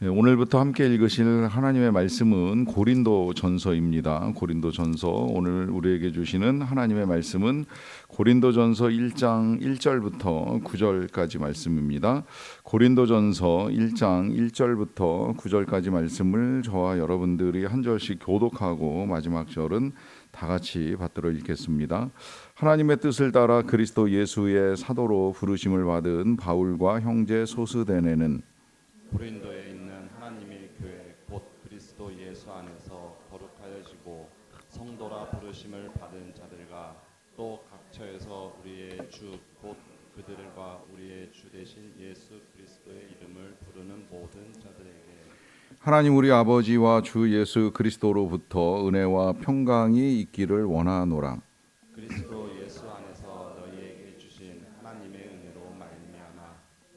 오늘부터 함께 읽으실 하나님의 말씀은 고린도전서입니다. 고린도전서, 오늘 우리에게 주시는 하나님의 말씀은 고린도전서 1장 1절부터 9절까지 말씀입니다. 고린도전서 1장 1절부터 9절까지 말씀을 저와 여러분들이 한 절씩 교독하고 마지막 절은 다 같이 받들어 읽겠습니다. 하나님의 뜻을 따라 그리스도 예수의 사도로 부르심을 받은 바울과 형제 소스데네는 고린도에 있는 하나님의 교회 곧 그리스도 예수 안에서 거룩하여지고 성도라 부르심을 받은 자들과 또 각처에서 우리의 주 곧 그들과 우리의 주 되신 예수 그리스도의 이름을 부르는 모든 자들에게 하나님 우리 아버지와 주 예수 그리스도로부터 은혜와 평강이 있기를 원하노라. 그리스도 예수 안에서 너희에게 주신 하나님의 은혜로 말미암아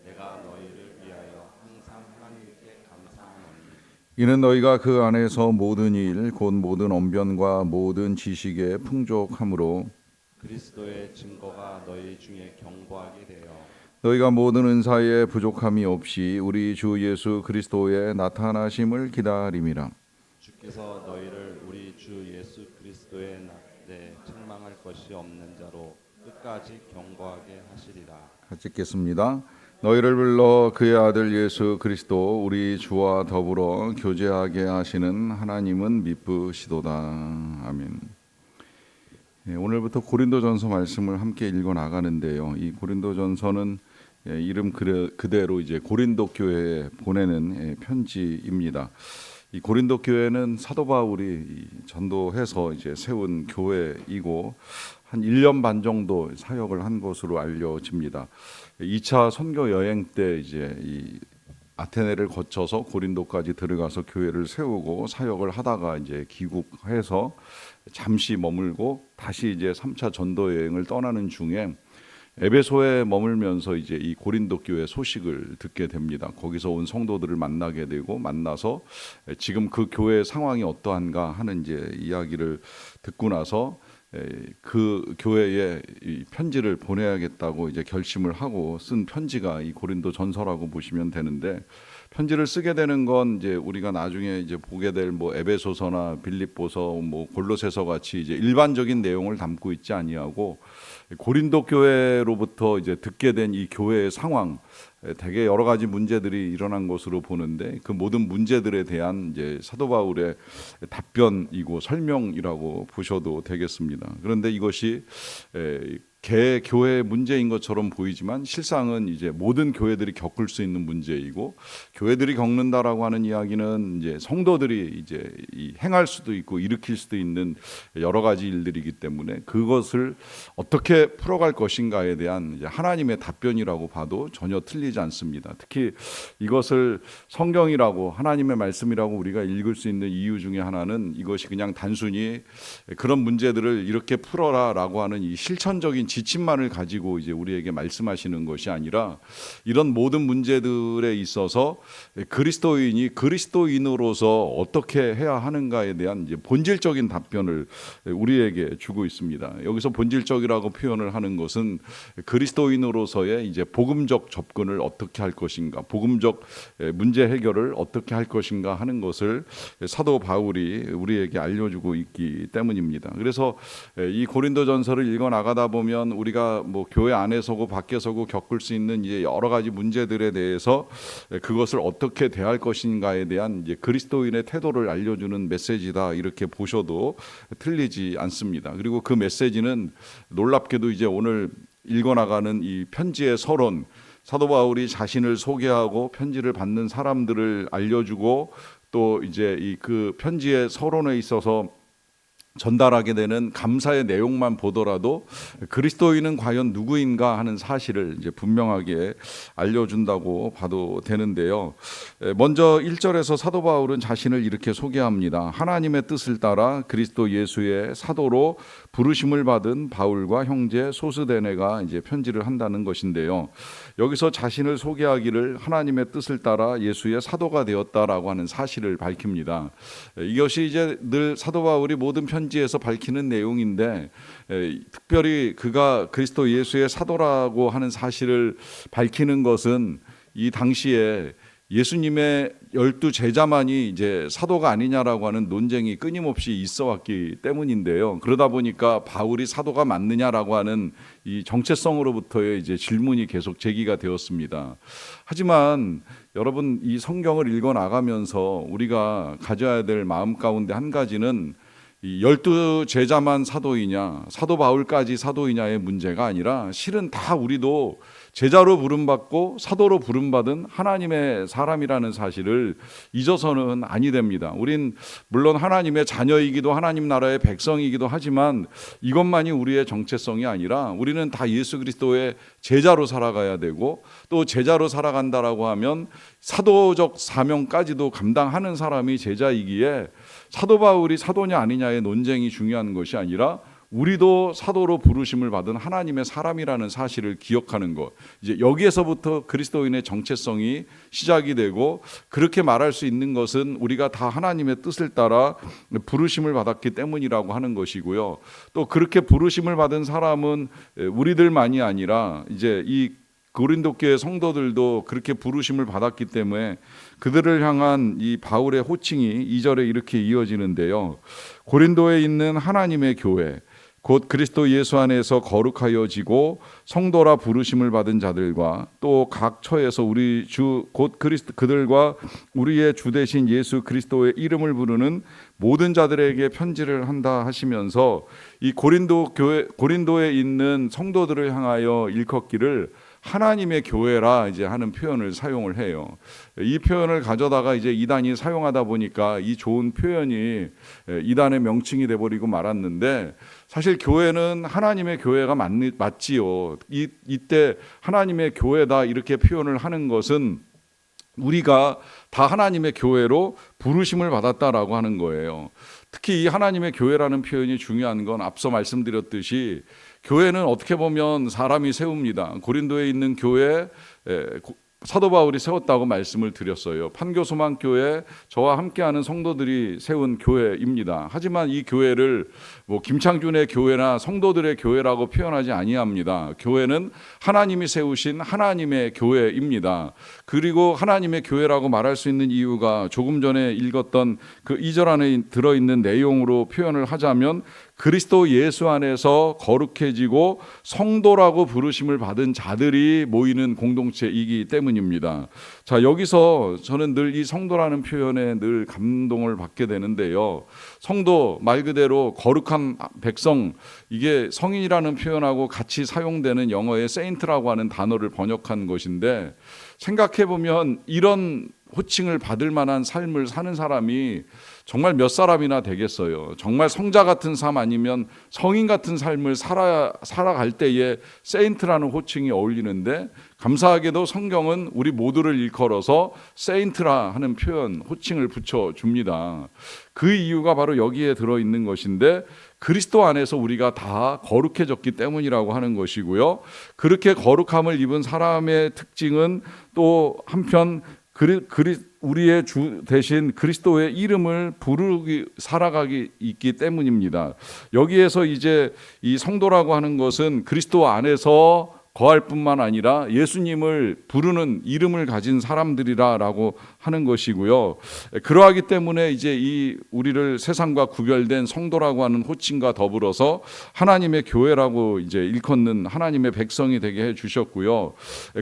내가 너희를 위하여 항상 하나님께 감사하노니 이는 너희가 그 안에서 모든 일 곧 모든 언변과 모든 지식에 풍족함으로 그리스도의 증거가 너희 중에 견고하게 되어 너희가 모든 은사에 부족함이 없이 우리 주 예수 그리스도의 나타나심을 기다림이라. 주께서 너희를 우리 주 예수 그리스도의 날에 책망할 것이 없는 자로 끝까지 견고하게 하시리라. 같이 읽겠습니다. 너희를 불러 그의 아들 예수 그리스도 우리 주와 더불어 교제하게 하시는 하나님은 미쁘시도다. 아멘. 오늘부터 고린도전서 말씀을 함께 읽어 나가는데요. 이 고린도전서는 이름 그대로 이제 고린도 교회에 보내는 편지입니다. 이 고린도 교회는 사도 바울이 전도해서 이제 세운 교회이고 한 1년 반 정도 사역을 한 것으로 알려집니다. 2차 선교 여행 때 이제 이 아테네를 거쳐서 고린도까지 들어가서 교회를 세우고 사역을 하다가 이제 귀국해서 잠시 머물고 다시 이제 3차 전도 여행을 떠나는 중에 에베소에 머물면서 이제 이 고린도 교회 소식을 듣게 됩니다. 거기서 온 성도들을 만나게 되고 만나서 지금 그 교회 상황이 어떠한가 하는 이제 이야기를 듣고 나서 그 교회에 이 편지를 보내야겠다고 이제 결심을 하고 쓴 편지가 이 고린도 전서라고 보시면 되는데, 편지를 쓰게 되는 건 이제 우리가 나중에 이제 보게 될 뭐 에베소서나 빌립보서, 뭐 골로새서 같이 이제 일반적인 내용을 담고 있지 아니하고 고린도 교회로부터 이제 듣게 된 이 교회의 상황, 되게 여러 가지 문제들이 일어난 것으로 보는데 그 모든 문제들에 대한 이제 사도 바울의 답변이고 설명이라고 보셔도 되겠습니다. 그런데 이것이 개교회의 문제인 것처럼 보이지만 실상은 이제 모든 교회들이 겪을 수 있는 문제이고, 교회들이 겪는다라고 하는 이야기는 이제 성도들이 이제 행할 수도 있고 일으킬 수도 있는 여러 가지 일들이기 때문에 그것을 어떻게 풀어갈 것인가에 대한 이제 하나님의 답변이라고 봐도 전혀 틀리지 않습니다. 특히 이것을 성경이라고 하나님의 말씀이라고 우리가 읽을 수 있는 이유 중에 하나는 이것이 그냥 단순히 그런 문제들을 이렇게 풀어라라고 하는 이 실천적인 지침만을 가지고 이제 우리에게 말씀하시는 것이 아니라 이런 모든 문제들에 있어서 그리스도인이 그리스도인으로서 어떻게 해야 하는가에 대한 이제 본질적인 답변을 우리에게 주고 있습니다. 여기서 본질적이라고 표현을 하는 것은 그리스도인으로서의 이제 복음적 접근을 어떻게 할 것인가, 복음적 문제 해결을 어떻게 할 것인가 하는 것을 사도 바울이 우리에게 알려주고 있기 때문입니다. 그래서 이 고린도전서를 읽어 나가다 보면 우리가 뭐 교회 안에서고 밖에서고 겪을 수 있는 이제 여러 가지 문제들에 대해서 그것을 어떻게 대할 것인가에 대한 이제 그리스도인의 태도를 알려주는 메시지다, 이렇게 보셔도 틀리지 않습니다. 그리고 그 메시지는 놀랍게도 이제 오늘 읽어 나가는 이 편지의 서론, 사도 바울이 자신을 소개하고 편지를 받는 사람들을 알려주고 또 이제 이 그 편지의 서론에 있어서 전달하게 되는 감사의 내용만 보더라도 그리스도인은 과연 누구인가 하는 사실을 이제 분명하게 알려준다고 봐도 되는데요. 먼저 1절에서 사도 바울은 자신을 이렇게 소개합니다. 하나님의 뜻을 따라 그리스도 예수의 사도로 부르심을 받은 바울과 형제 소스데네가 이제 편지를 한다는 것인데요. 여기서 자신을 소개하기를 하나님의 뜻을 따라 예수의 사도가 되었다라고 하는 사실을 밝힙니다. 이것이 이제 늘 사도 바울이 모든 편지에서 밝히는 내용인데, 특별히 그가 그리스도 예수의 사도라고 하는 사실을 밝히는 것은 이 당시에 예수님의 12제자만이 이제 사도가 아니냐라고 하는 논쟁이 끊임없이 있어 왔기 때문인데요. 그러다 보니까 바울이 사도가 맞느냐라고 하는 이 정체성으로부터의 이제 질문이 계속 제기가 되었습니다. 하지만 여러분, 이 성경을 읽어 나가면서 우리가 가져야 될 마음 가운데 한 가지는 이 12제자만 사도이냐, 사도 바울까지 사도이냐의 문제가 아니라 실은 다 우리도 제자로 부름받고 사도로 부름받은 하나님의 사람이라는 사실을 잊어서는 아니 됩니다. 우린 물론 하나님의 자녀이기도 하나님 나라의 백성이기도 하지만 이것만이 우리의 정체성이 아니라 우리는 다 예수 그리스도의 제자로 살아가야 되고, 또 제자로 살아간다라고 하면 사도적 사명까지도 감당하는 사람이 제자이기에 사도 바울이 사도냐 아니냐의 논쟁이 중요한 것이 아니라 우리도 사도로 부르심을 받은 하나님의 사람이라는 사실을 기억하는 것, 이제 여기에서부터 그리스도인의 정체성이 시작이 되고, 그렇게 말할 수 있는 것은 우리가 다 하나님의 뜻을 따라 부르심을 받았기 때문이라고 하는 것이고요. 또 그렇게 부르심을 받은 사람은 우리들만이 아니라 이제 이 고린도 교회 성도들도 그렇게 부르심을 받았기 때문에 그들을 향한 이 바울의 호칭이 2절에 이렇게 이어지는데요. 고린도에 있는 하나님의 교회, 곧 그리스도 예수 안에서 거룩하여지고 성도라 부르심을 받은 자들과 또 각 처에서 우리 주 곧 그리스도 그들과 우리의 주 되신 예수 그리스도의 이름을 부르는 모든 자들에게 편지를 한다 하시면서 이 고린도에 있는 성도들을 향하여 일컫기를 하나님의 교회라 이제 하는 표현을 사용을 해요. 이 표현을 가져다가 이제 이단이 사용하다 보니까 이 좋은 표현이 이단의 명칭이 돼버리고 말았는데, 사실 교회는 하나님의 교회가 맞지요. 이때 하나님의 교회다 이렇게 표현을 하는 것은 우리가 다 하나님의 교회로 부르심을 받았다라고 하는 거예요. 특히 이 하나님의 교회라는 표현이 중요한 건 앞서 말씀드렸듯이 교회는 어떻게 보면 사람이 세웁니다. 고린도에 있는 교회 사도 바울이 세웠다고 말씀을 드렸어요. 판교소망교회 저와 함께하는 성도들이 세운 교회입니다. 하지만 이 교회를 뭐 김창준의 교회나 성도들의 교회라고 표현하지 아니합니다. 교회는 하나님이 세우신 하나님의 교회입니다. 그리고 하나님의 교회라고 말할 수 있는 이유가 조금 전에 읽었던 그 2절 안에 들어있는 내용으로 표현을 하자면 그리스도 예수 안에서 거룩해지고 성도라고 부르심을 받은 자들이 모이는 공동체이기 때문입니다. 자, 여기서 저는 늘 이 성도라는 표현에 늘 감동을 받게 되는데요. 성도 말 그대로 거룩한 백성, 이게 성인이라는 표현하고 같이 사용되는 영어의 세인트라고 하는 단어를 번역한 것인데, 생각해 보면 이런 호칭을 받을 만한 삶을 사는 사람이 정말 몇 사람이나 되겠어요. 정말 성자 같은 삶 아니면 성인 같은 삶을 살아갈 때에 세인트라는 호칭이 어울리는데, 감사하게도 성경은 우리 모두를 일컬어서 세인트라 하는 표현, 호칭을 붙여줍니다. 그 이유가 바로 여기에 들어있는 것인데, 그리스도 안에서 우리가 다 거룩해졌기 때문이라고 하는 것이고요. 그렇게 거룩함을 입은 사람의 특징은 또 한편 우리의 주 대신 그리스도의 이름을 부르기 살아가기 있기 때문입니다. 여기에서 이제 이 성도라고 하는 것은 그리스도 안에서 거할 뿐만 아니라 예수님을 부르는 이름을 가진 사람들이라고 하는 것이고요. 그러하기 때문에 이제 이 우리를 세상과 구별된 성도라고 하는 호칭과 더불어서 하나님의 교회라고 이제 일컫는 하나님의 백성이 되게 해 주셨고요.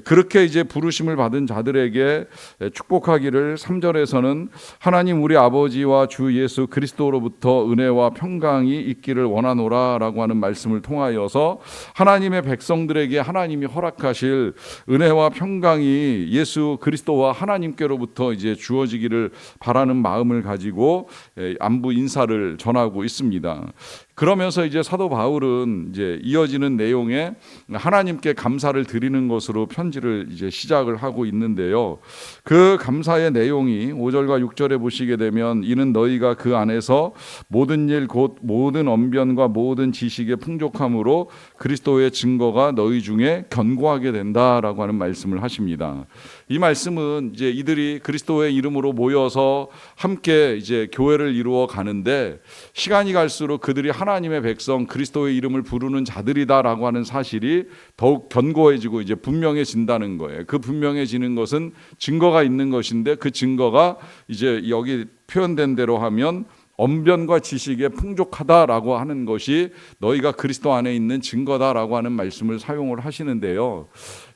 그렇게 이제 부르심을 받은 자들에게 축복하기를 3절에서는 하나님 우리 아버지와 주 예수 그리스도로부터 은혜와 평강이 있기를 원하노라라고 하는 말씀을 통하여서 하나님의 백성들에게 하나님이 허락하실 은혜와 평강이 예수 그리스도와 하나님께로부터 이제 주어지기를 바라는 마음을 가지고 안부 인사를 전하고 있습니다. 그러면서 이제 사도 바울은 이제 이어지는 내용에 하나님께 감사를 드리는 것으로 편지를 이제 시작을 하고 있는데요. 그 감사의 내용이 5절과 6절에 보시게 되면 이는 너희가 그 안에서 모든 일 곧 모든 언변과 모든 지식의 풍족함으로 그리스도의 증거가 너희 중에 견고하게 된다라고 하는 말씀을 하십니다. 이 말씀은 이제 이들이 그리스도의 이름으로 모여서 함께 이제 교회를 이루어 가는데 시간이 갈수록 그들이 하나님의 백성 그리스도의 이름을 부르는 자들이다라고 하는 사실이 더욱 견고해지고 이제 분명해진다는 거예요. 그 분명해지는 것은 증거가 있는 것인데 그 증거가 이제 여기 표현된 대로 하면 언변과 지식에 풍족하다라고 하는 것이 너희가 그리스도 안에 있는 증거다라고 하는 말씀을 사용을 하시는데요.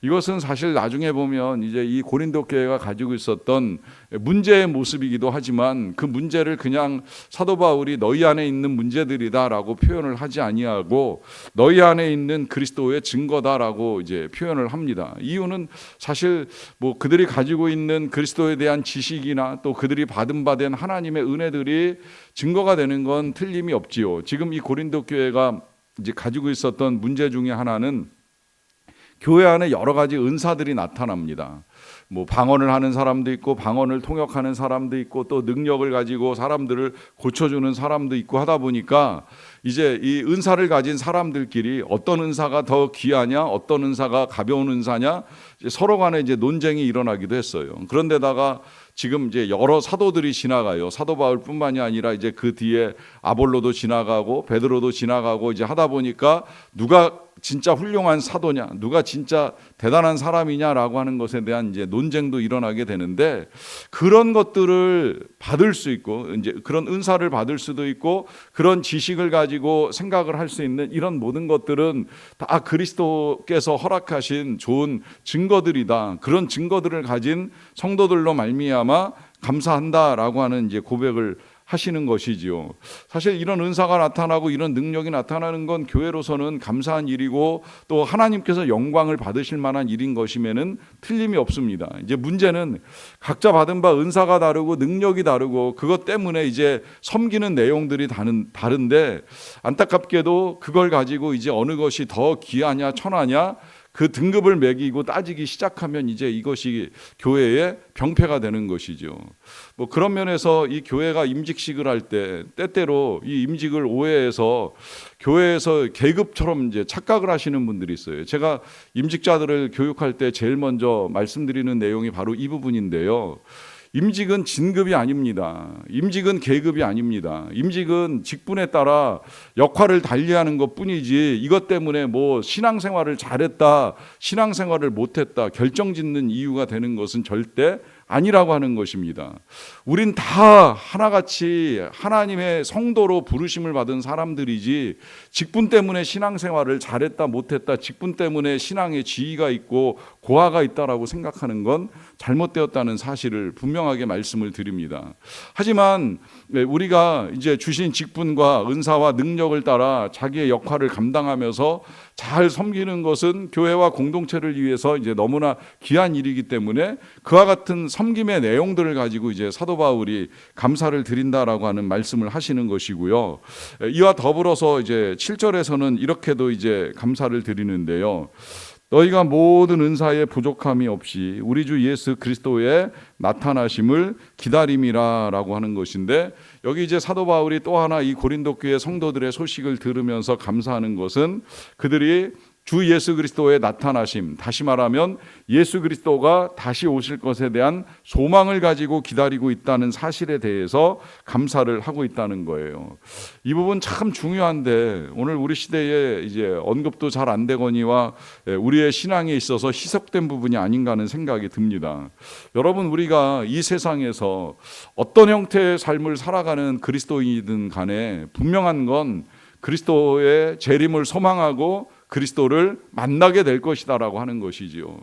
이것은 사실 나중에 보면 이제 이 고린도 교회가 가지고 있었던 문제의 모습이기도 하지만 그 문제를 그냥 사도 바울이 너희 안에 있는 문제들이다라고 표현을 하지 아니하고 너희 안에 있는 그리스도의 증거다라고 이제 표현을 합니다. 이유는 사실 뭐 그들이 가지고 있는 그리스도에 대한 지식이나 또 그들이 받은 바 된 하나님의 은혜들이 증거가 되는 건 틀림이 없지요. 지금 이 고린도 교회가 이제 가지고 있었던 문제 중에 하나는 교회 안에 여러 가지 은사들이 나타납니다. 뭐 방언을 하는 사람도 있고 방언을 통역하는 사람도 있고 또 능력을 가지고 사람들을 고쳐주는 사람도 있고 하다 보니까 이제 이 은사를 가진 사람들끼리 어떤 은사가 더 귀하냐, 어떤 은사가 가벼운 은사냐 서로 간에 이제 논쟁이 일어나기도 했어요. 그런데다가 지금 이제 여러 사도들이 지나가요. 사도 바울뿐만이 아니라 이제 그 뒤에 아볼로도 지나가고 베드로도 지나가고 이제 하다 보니까 누가 진짜 훌륭한 사도냐, 누가 진짜 대단한 사람이냐라고 하는 것에 대한 이제 논쟁도 일어나게 되는데 그런 것들을 받을 수 있고 이제 그런 은사를 받을 수도 있고 그런 지식을 가지고 생각을 할 수 있는 이런 모든 것들은 다 그리스도께서 허락하신 좋은 증거들이다. 그런 증거들을 가진 성도들로 말미암아 감사한다라고 하는 이제 고백을 하시는 것이지요. 사실 이런 은사가 나타나고 이런 능력이 나타나는 건 교회로서는 감사한 일이고 또 하나님께서 영광을 받으실 만한 일인 것임에는 틀림이 없습니다. 이제 문제는 각자 받은 바 은사가 다르고 능력이 다르고 그것 때문에 이제 섬기는 내용들이 다른데 안타깝게도 그걸 가지고 이제 어느 것이 더 귀하냐 천하냐 그 등급을 매기고 따지기 시작하면 이제 이것이 교회의 병폐가 되는 것이죠. 뭐 그런 면에서 이 교회가 임직식을 할 때 때때로 이 임직을 오해해서 교회에서 계급처럼 이제 착각을 하시는 분들이 있어요. 제가 임직자들을 교육할 때 제일 먼저 말씀드리는 내용이 바로 이 부분인데요. 임직은 진급이 아닙니다. 임직은 계급이 아닙니다. 임직은 직분에 따라 역할을 달리하는 것뿐이지 이것 때문에 뭐 신앙생활을 잘했다, 신앙생활을 못했다 결정짓는 이유가 되는 것은 절대 아니라고 하는 것입니다. 우린 다 하나같이 하나님의 성도로 부르심을 받은 사람들이지 직분 때문에 신앙생활을 잘했다 못했다 직분 때문에 신앙에 지위가 있고 고하가 있다라고 생각하는 건 잘못되었다는 사실을 분명하게 말씀을 드립니다. 하지만 우리가 이제 주신 직분과 은사와 능력을 따라 자기의 역할을 감당하면서 잘 섬기는 것은 교회와 공동체를 위해서 이제 너무나 귀한 일이기 때문에 그와 같은 섬김의 내용들을 가지고 이제 사도 바울이 감사를 드린다라고 하는 말씀을 하시는 것이고요. 이와 더불어서 이제 7절에서는 이렇게도 이제 감사를 드리는데요. 너희가 모든 은사에 부족함이 없이 우리 주 예수 그리스도의 나타나심을 기다림이라라고 하는 것인데 여기 이제 사도 바울이 또 하나 이 고린도 교회 성도들의 소식을 들으면서 감사하는 것은 그들이 주 예수 그리스도의 나타나심, 다시 말하면 예수 그리스도가 다시 오실 것에 대한 소망을 가지고 기다리고 있다는 사실에 대해서 감사를 하고 있다는 거예요. 이 부분 참 중요한데 오늘 우리 시대에 이제 언급도 잘 안 되거니와 우리의 신앙에 있어서 희석된 부분이 아닌가 하는 생각이 듭니다. 여러분, 우리가 이 세상에서 어떤 형태의 삶을 살아가는 그리스도인이든 간에 분명한 건 그리스도의 재림을 소망하고 그리스도를 만나게 될 것이다라고 하는 것이지요.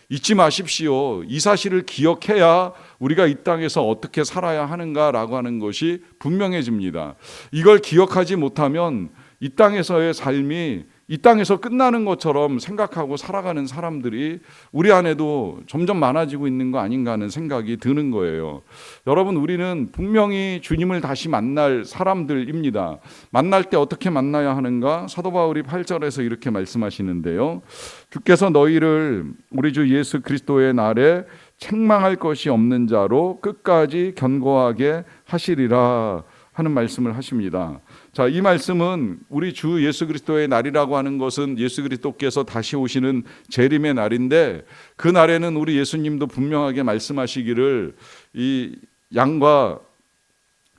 잊지 마십시오. 이 사실을 기억해야 우리가 이 땅에서 어떻게 살아야 하는가라고 하는 것이 분명해집니다. 이걸 기억하지 못하면 이 땅에서의 삶이 이 땅에서 끝나는 것처럼 생각하고 살아가는 사람들이 우리 안에도 점점 많아지고 있는 거 아닌가 하는 생각이 드는 거예요. 여러분, 우리는 분명히 주님을 다시 만날 사람들입니다. 만날 때 어떻게 만나야 하는가? 사도 바울이 8절에서 이렇게 말씀하시는데요. 주께서 너희를 우리 주 예수 그리스도의 날에 책망할 것이 없는 자로 끝까지 견고하게 하시리라. 하는 말씀을 하십니다. 자, 이 말씀은 우리 주 예수 그리스도의 날이라고 하는 것은 예수 그리스도께서 다시 오시는 재림의 날인데, 그 날에는 우리 예수님도 분명하게 말씀하시기를 이 양과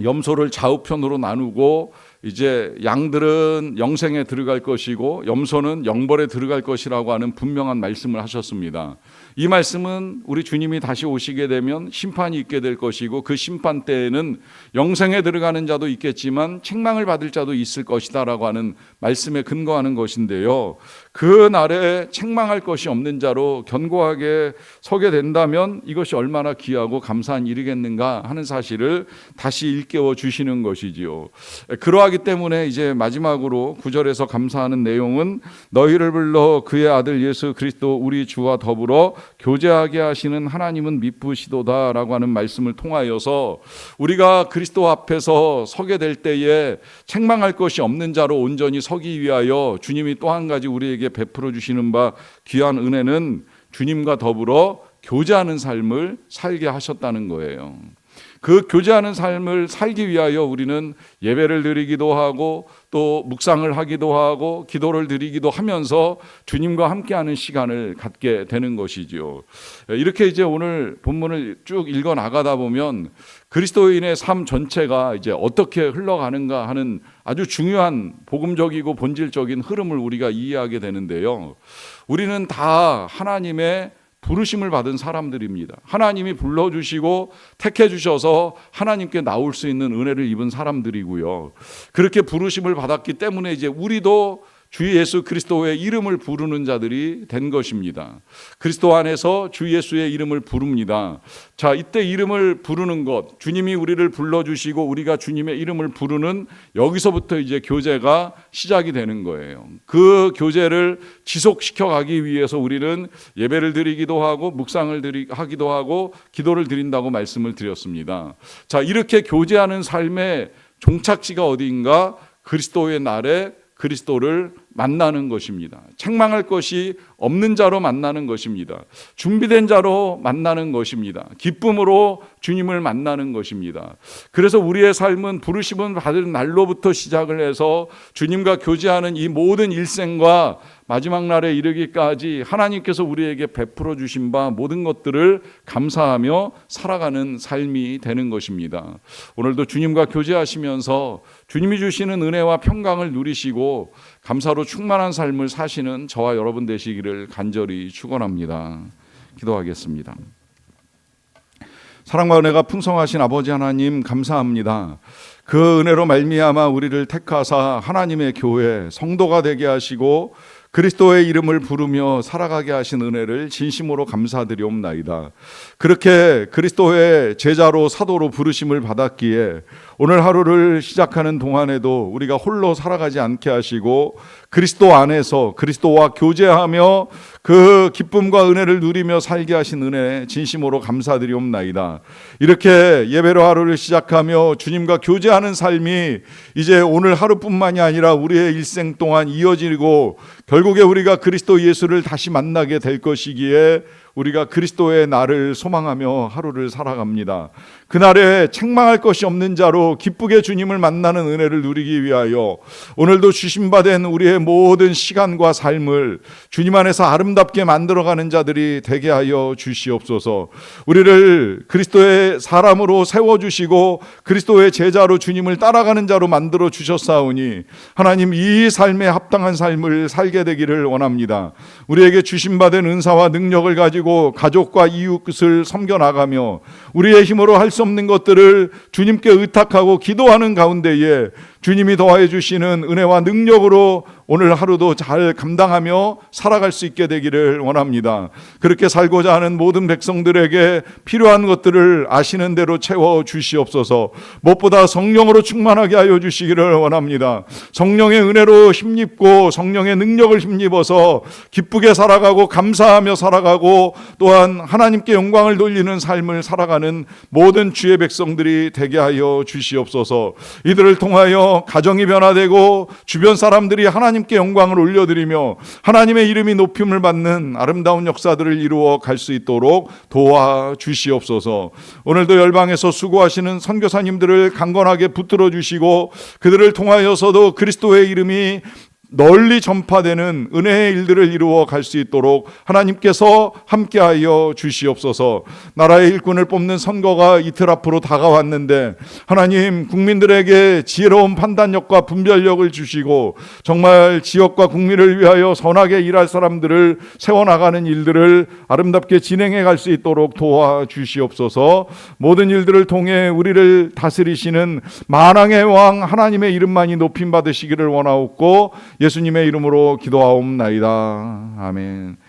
염소를 좌우편으로 나누고 이제 양들은 영생에 들어갈 것이고 염소는 영벌에 들어갈 것이라고 하는 분명한 말씀을 하셨습니다. 이 말씀은 우리 주님이 다시 오시게 되면 심판이 있게 될 것이고, 그 심판 때에는 영생에 들어가는 자도 있겠지만 책망을 받을 자도 있을 것이다라고 하는 말씀에 근거하는 것인데요, 그 날에 책망할 것이 없는 자로 견고하게 서게 된다면 이것이 얼마나 귀하고 감사한 일이겠는가 하는 사실을 다시 일깨워 주시는 것이지요. 그러하기 때문에 이제 마지막으로 9절에서 감사하는 내용은 너희를 불러 그의 아들 예수 그리스도 우리 주와 더불어 교제하게 하시는 하나님은 미쁘시도다라고 하는 말씀을 통하여서 우리가 그리스도 앞에서 서게 될 때에 책망할 것이 없는 자로 온전히 서기 위하여 주님이 또 한 가지 우리에게 베풀어 주시는 바 귀한 은혜는 주님과 더불어 교제하는 삶을 살게 하셨다는 거예요. 그 교제하는 삶을 살기 위하여 우리는 예배를 드리기도 하고 또 묵상을 하기도 하고 기도를 드리기도 하면서 주님과 함께하는 시간을 갖게 되는 것이지요. 이렇게 이제 오늘 본문을 쭉 읽어 나가다 보면 그리스도인의 삶 전체가 이제 어떻게 흘러가는가 하는 아주 중요한 복음적이고 본질적인 흐름을 우리가 이해하게 되는데요, 우리는 다 하나님의 부르심을 받은 사람들입니다. 하나님이 불러주시고 택해 주셔서 하나님께 나올 수 있는 은혜를 입은 사람들이고요, 그렇게 부르심을 받았기 때문에 이제 우리도 주 예수 그리스도의 이름을 부르는 자들이 된 것입니다. 그리스도 안에서 주 예수의 이름을 부릅니다. 자, 이때 이름을 부르는 것, 주님이 우리를 불러주시고 우리가 주님의 이름을 부르는, 여기서부터 이제 교제가 시작이 되는 거예요. 그 교제를 지속시켜 가기 위해서 우리는 예배를 드리기도 하고 묵상을 하기도 하고 기도를 드린다고 말씀을 드렸습니다. 자, 이렇게 교제하는 삶의 종착지가 어디인가? 그리스도의 날에 그리스도를 만나는 것입니다. 책망할 것이 없는 자로 만나는 것입니다. 준비된 자로 만나는 것입니다. 기쁨으로 주님을 만나는 것입니다. 그래서 우리의 삶은 부르심을 받은 날로부터 시작을 해서 주님과 교제하는 이 모든 일생과 마지막 날에 이르기까지 하나님께서 우리에게 베풀어 주신 바 모든 것들을 감사하며 살아가는 삶이 되는 것입니다. 오늘도 주님과 교제하시면서 주님이 주시는 은혜와 평강을 누리시고 감사로 충만한 삶을 사시는 저와 여러분 되시기를 간절히 축원합니다. 기도하겠습니다. 사랑과 은혜가 풍성하신 아버지 하나님, 감사합니다. 그 은혜로 말미암아 우리를 택하사 하나님의 교회 성도가 되게 하시고 그리스도의 이름을 부르며 살아가게 하신 은혜를 진심으로 감사드리옵나이다. 그렇게 그리스도의 제자로 사도로 부르심을 받았기에 오늘 하루를 시작하는 동안에도 우리가 홀로 살아가지 않게 하시고 그리스도 안에서 그리스도와 교제하며 그 기쁨과 은혜를 누리며 살게 하신 은혜 진심으로 감사드리옵나이다. 이렇게 예배로 하루를 시작하며 주님과 교제하는 삶이 이제 오늘 하루뿐만이 아니라 우리의 일생 동안 이어지고 결국에 우리가 그리스도 예수를 다시 만나게 될 것이기에 우리가 그리스도의 날을 소망하며 하루를 살아갑니다. 그날에 책망할 것이 없는 자로 기쁘게 주님을 만나는 은혜를 누리기 위하여 오늘도 주심받은 우리의 모든 시간과 삶을 주님 안에서 아름답게 만들어가는 자들이 되게 하여 주시옵소서. 우리를 그리스도의 사람으로 세워주시고 그리스도의 제자로 주님을 따라가는 자로 만들어 주셨사오니 하나님, 이 삶에 합당한 삶을 살게 되기를 원합니다. 우리에게 주심받은 은사와 능력을 가지고 가족과 이웃을 섬겨나가며 우리의 힘으로 할 수 없는 것들을 주님께 의탁하고 기도하는 가운데에 주님이 더하여 주시는 은혜와 능력으로 오늘 하루도 잘 감당하며 살아갈 수 있게 되기를 원합니다. 그렇게 살고자 하는 모든 백성들에게 필요한 것들을 아시는 대로 채워 주시옵소서. 무엇보다 성령으로 충만하게 하여 주시기를 원합니다. 성령의 은혜로 힘입고 성령의 능력을 힘입어서 기쁘게 살아가고 감사하며 살아가고 또한 하나님께 영광을 돌리는 삶을 살아가는 모든 주의 백성들이 되게 하여 주시옵소서. 이들을 통하여 변화되며 가정이 변화되고 주변 사람들이 하나님께 영광을 올려드리며 하나님의 이름이 높임을 받는 아름다운 역사들을 이루어 갈 수 있도록 도와주시옵소서. 오늘도 열방에서 수고하시는 선교사님들을 강건하게 붙들어 주시고 그들을 통하여서도 그리스도의 이름이 널리 전파되는 은혜의 일들을 이루어 갈 수 있도록 하나님께서 함께하여 주시옵소서. 나라의 일꾼을 뽑는 선거가 이틀 앞으로 다가왔는데 하나님, 국민들에게 지혜로운 판단력과 분별력을 주시고 정말 지역과 국민을 위하여 선하게 일할 사람들을 세워나가는 일들을 아름답게 진행해 갈 수 있도록 도와주시옵소서. 모든 일들을 통해 우리를 다스리시는 만왕의 왕 하나님의 이름만이 높임 받으시기를 원하옵고 예수님의 이름으로 기도하옵나이다. 아멘.